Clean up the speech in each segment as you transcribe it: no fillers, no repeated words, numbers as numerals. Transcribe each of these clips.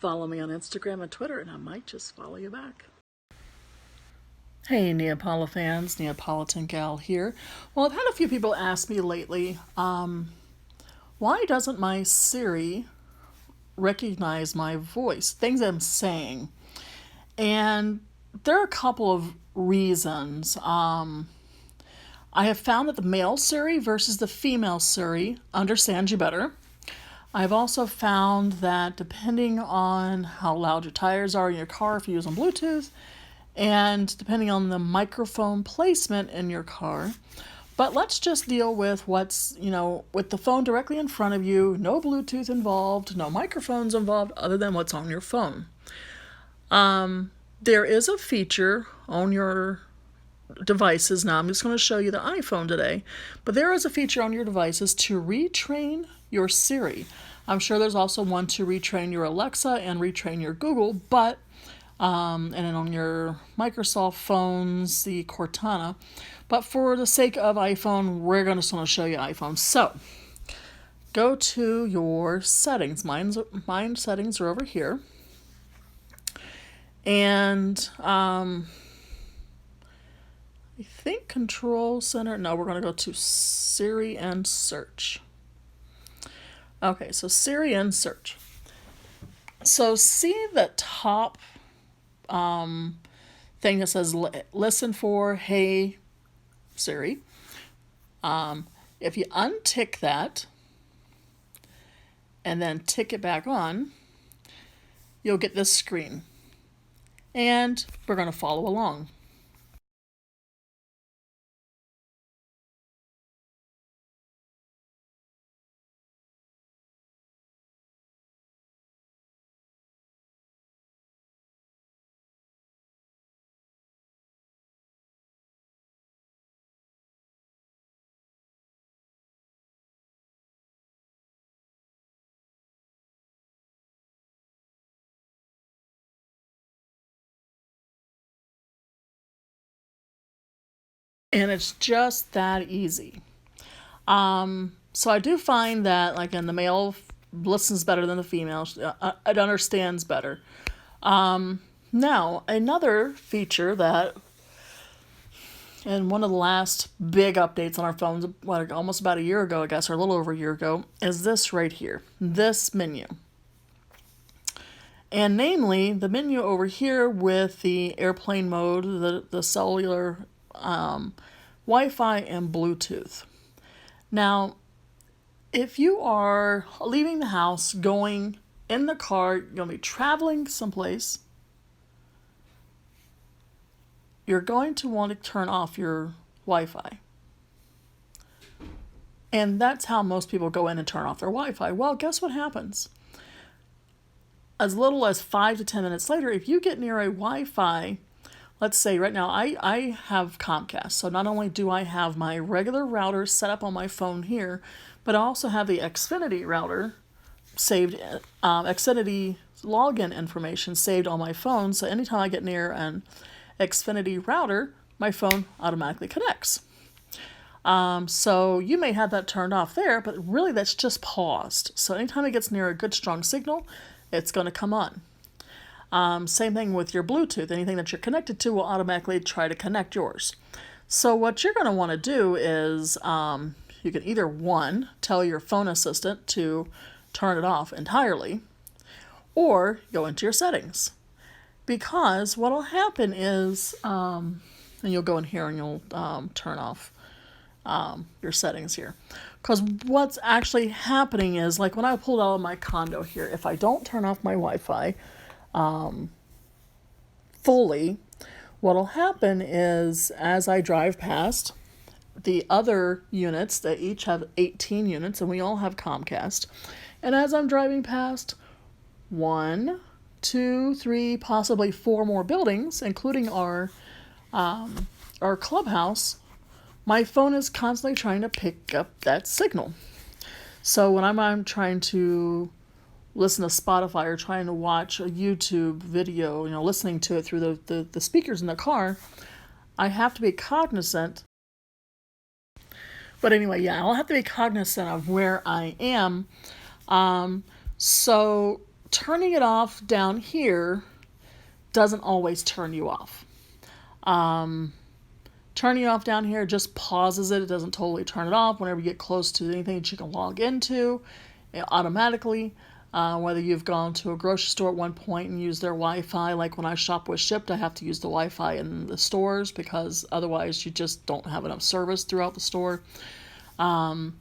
Follow me on Instagram and Twitter, and I might just follow you back. Hey, Neapolitan fans, Neapolitangal here. Well, I've had a few people ask me lately, why doesn't my Siri recognize my voice, things I'm saying? And there are a couple of reasons. I have found that the male Siri versus the female Siri understands you better. I've also found that depending on how loud your tires are in your car if you use on Bluetooth, and depending on the microphone placement in your car. But let's just deal with what's, with the phone directly in front of you, no Bluetooth involved, no microphones involved other than what's on your phone. There is a feature on your devices. Now I'm just going to show you the iPhone today, but there is a feature on your devices to retrain your Siri. I'm sure there's also one to retrain your Alexa and retrain your Google, but and then on your Microsoft phones, the Cortana. But for the sake of iPhone, we're going to show you iPhone. So go to your settings. Mine settings are over here. And I think Control Center. No, we're going to go to Siri and Search. Okay, so Siri and Search. So see the top thing that says listen for Hey Siri. If you untick that and then tick it back on, you'll get this screen. And we're going to follow along. And it's just that easy. So I do find that, like, in the male listens better than the female. It understands better. Now, another feature that, in one of the last big updates on our phones, almost about a year ago, I guess, or a little over a year ago, is this right here, this menu. And namely, the menu over here with the airplane mode, the cellular Wi-Fi and Bluetooth. Now, if you are leaving the house, going in the car, you're going to be traveling someplace, you're going to want to turn off your Wi-Fi. And that's how most people go in and turn off their Wi-Fi. Well, guess what happens? As little as 5 to 10 minutes later, if you get near a Wi-Fi, let's say right now I have Comcast, so not only do I have my regular router set up on my phone here, but I also have the Xfinity router saved, Xfinity login information saved on my phone, so anytime I get near an Xfinity router, my phone automatically connects. So you may have that turned off there, but really that's just paused. So anytime it gets near a good strong signal, it's going to come on. Same thing with your Bluetooth. Anything that you're connected to will automatically try to connect yours. So what you're going to want to do is you can either, one, tell your phone assistant to turn it off entirely, or go into your settings. Because what will happen is, and you'll go in here and you'll turn off your settings here. Because what's actually happening is, like when I pulled out of my condo here, if I don't turn off my Wi-Fi fully, what'll happen is as I drive past the other units, that each have 18 units, and we all have Comcast, and as I'm driving past 1, 2, 3, possibly 4 more buildings, including our clubhouse, my phone is constantly trying to pick up that signal. So when I'm trying to listen to Spotify or trying to watch a YouTube video, listening to it through the speakers in the car, I have to be cognizant. But anyway, yeah, I'll have to be cognizant of where I am. So turning it off down here doesn't always turn you off. Turning it off down here just pauses it. It doesn't totally turn it off. Whenever you get close to anything that you can log into, automatically. Whether you've gone to a grocery store at one point and used their Wi-Fi, like when I shop with Shipt, I have to use the Wi-Fi in the stores because otherwise you just don't have enough service throughout the store. And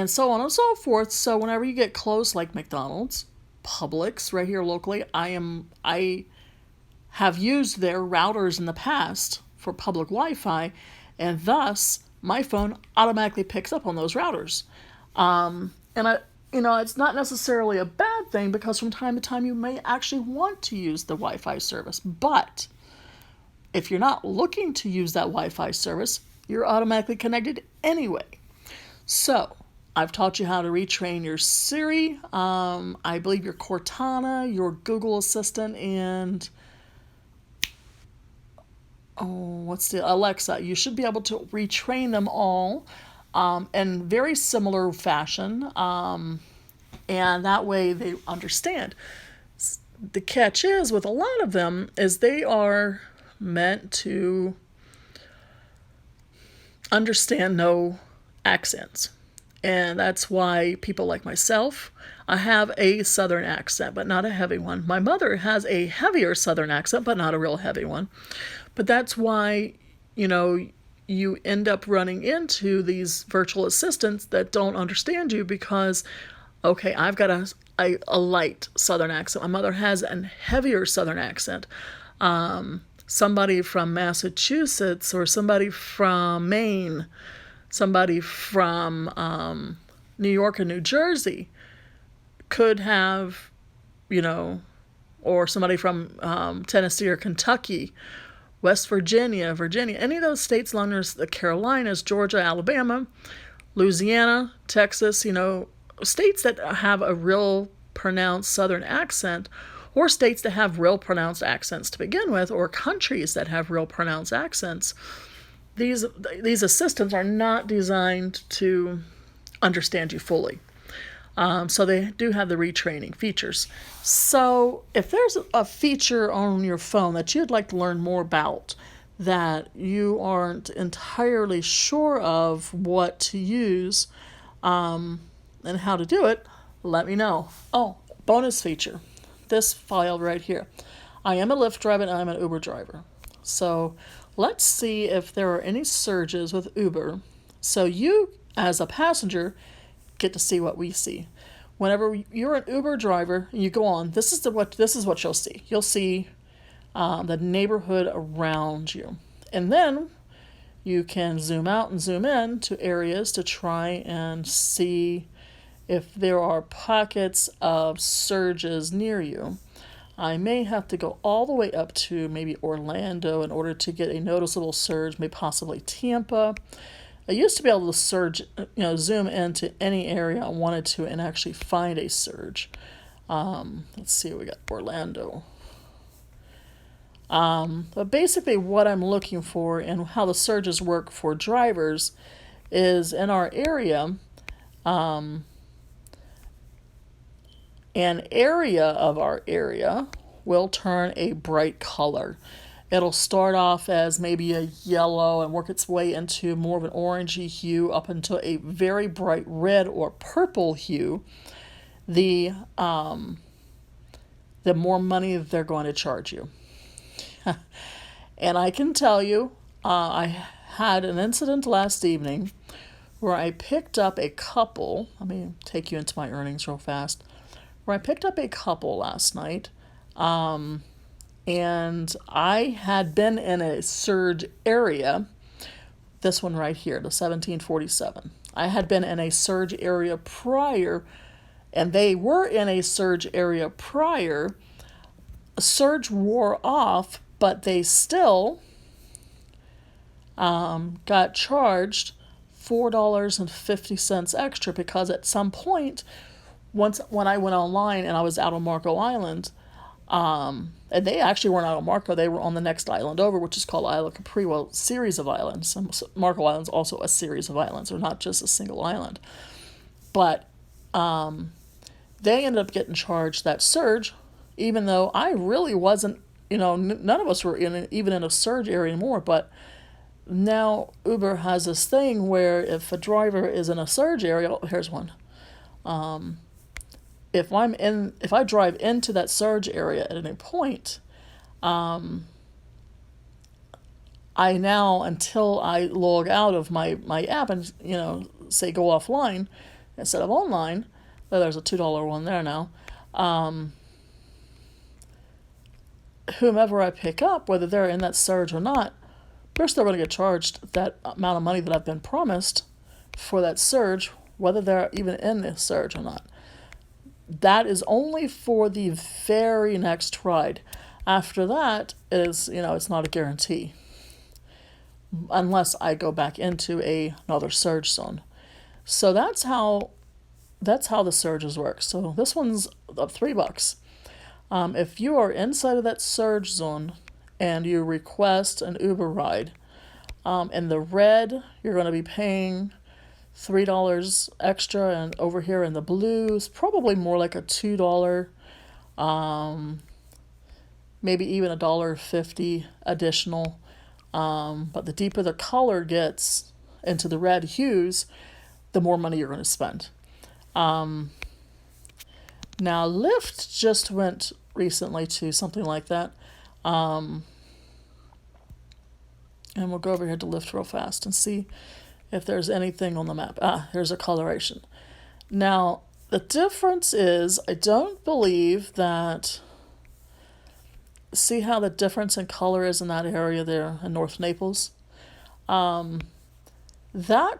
so on and so forth. So whenever you get close, like McDonald's, Publix, right here locally, I have used their routers in the past for public Wi-Fi, and thus my phone automatically picks up on those routers. It's not necessarily a bad thing because from time to time you may actually want to use the Wi-Fi service. But if you're not looking to use that Wi-Fi service, you're automatically connected anyway. So I've taught you how to retrain your Siri, I believe your Cortana, your Google Assistant, and what's the Alexa. You should be able to retrain them all in very similar fashion, and that way they understand. The catch is with a lot of them is they are meant to understand no accents. And that's why people like myself, I have a Southern accent, but not a heavy one. My mother has a heavier Southern accent, but not a real heavy one. But that's why, you end up running into these virtual assistants that don't understand you because, okay, I've got a light Southern accent. My mother has a heavier Southern accent. Somebody from Massachusetts or somebody from Maine, somebody from New York and New Jersey could have, or somebody from Tennessee or Kentucky, West Virginia, any of those states along the Carolinas, Georgia, Alabama, Louisiana, Texas, states that have a real pronounced Southern accent, or states that have real pronounced accents to begin with, or countries that have real pronounced accents. These assistants are not designed to understand you fully. So they do have the retraining features. So if there's a feature on your phone that you'd like to learn more about that you aren't entirely sure of what to use and how to do it, let me know. Oh, bonus feature. This file right here. I am a Lyft driver and I'm an Uber driver. So let's see if there are any surges with Uber. So you, as a passenger, get to see what we see. Whenever you're an Uber driver and you go on, this is what you'll see. You'll see the neighborhood around you. And then you can zoom out and zoom in to areas to try and see if there are pockets of surges near you. I may have to go all the way up to maybe Orlando in order to get a noticeable surge, maybe possibly Tampa. I used to be able to zoom into any area I wanted to and actually find a surge. Let's see, we got Orlando. But basically what I'm looking for and how the surges work for drivers is in our area, an area of our area will turn a bright color. It'll start off as maybe a yellow and work its way into more of an orangey hue up until a very bright red or purple hue. The more money they're going to charge you. And I can tell you, I had an incident last evening where I picked up a couple. Let me take you into my earnings real fast. Where I picked up a couple last night. And I had been in a surge area, this one right here, the 1747. I had been in a surge area prior, and they were in a surge area prior. A surge wore off, but they still got charged $4.50 extra because at some point, when I went online and I was out on Marco Island, and they actually weren't out on Marco, they were on the next island over, which is called Isla Capri, well, series of islands. Marco Island's also a series of islands, or not just a single island. But they ended up getting charged that surge, even though I really wasn't, none of us were even in a surge area anymore. But now Uber has this thing where if a driver is in a surge area, oh, here's one. If I drive into that surge area at any point, I now, until I log out of my app and, say go offline instead of online, there's a $2 one there now, whomever I pick up, whether they're in that surge or not, they're still going to get charged that amount of money that I've been promised for that surge, whether they're even in the surge or not. That is only for the very next ride. After that, it's not a guarantee. Unless I go back into another surge zone. So that's how the surges work. So this one's up $3. If you are inside of that surge zone and you request an Uber ride, in the red, you're going to be paying $3 extra, and over here in the blue is probably more like a $2, maybe even $1.50 additional. But the deeper the color gets into the red hues, the more money you're going to spend. Now, Lyft just went recently to something like that. And we'll go over here to Lyft real fast and see if there's anything on the map. Here's a coloration. Now, the difference is, I don't believe that... See how the difference in color is in that area there in North Naples? That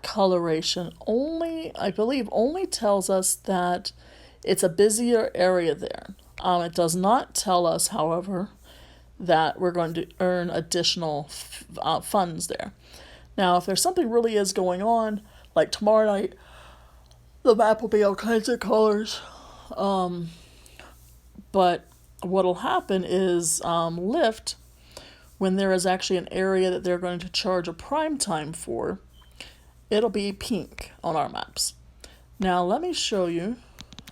coloration I believe only tells us that it's a busier area there. It does not tell us, however, that we're going to earn additional funds there. Now, if there's something really is going on, like tomorrow night, the map will be all kinds of colors. But what'll happen is Lyft, when there is actually an area that they're going to charge a prime time for, it'll be pink on our maps. Now let me show you.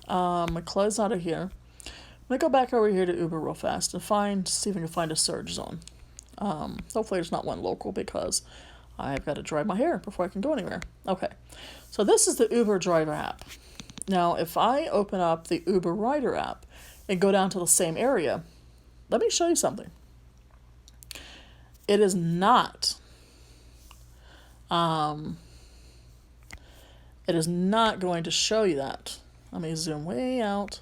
I'm going to close out of here. I'm going to go back over here to Uber real fast and see if we can find a surge zone. Hopefully there's not one local, because I've got to dry my hair before I can go anywhere. Okay, so this is the Uber driver app. Now if I open up the Uber rider app and go down to the same area, let me show you something. It is not going to show you that. Let me zoom way out,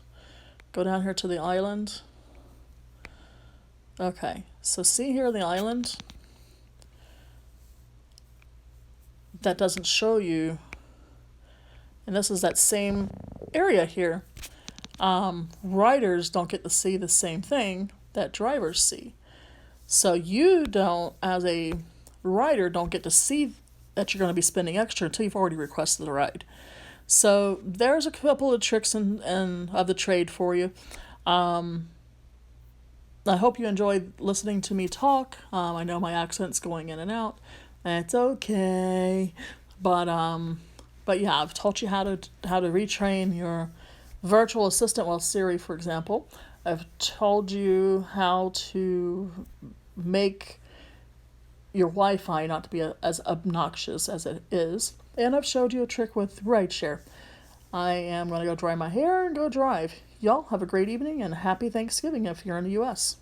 go down here to the island. Okay, so see here the island? That doesn't show you, and this is that same area here. Riders don't get to see the same thing that drivers see. So you don't, as a rider, don't get to see that you're going to be spending extra until you've already requested the ride. So there's a couple of tricks of the trade for you. I hope you enjoyed listening to me talk. I know my accent's going in and out. It's okay. But yeah, I've taught you how to retrain your virtual assistant, well, Siri, for example. I've told you how to make your Wi-Fi not to be as obnoxious as it is. And I've showed you a trick with rideshare. I am going to go dry my hair and go drive. Y'all have a great evening and happy Thanksgiving if you're in the U.S.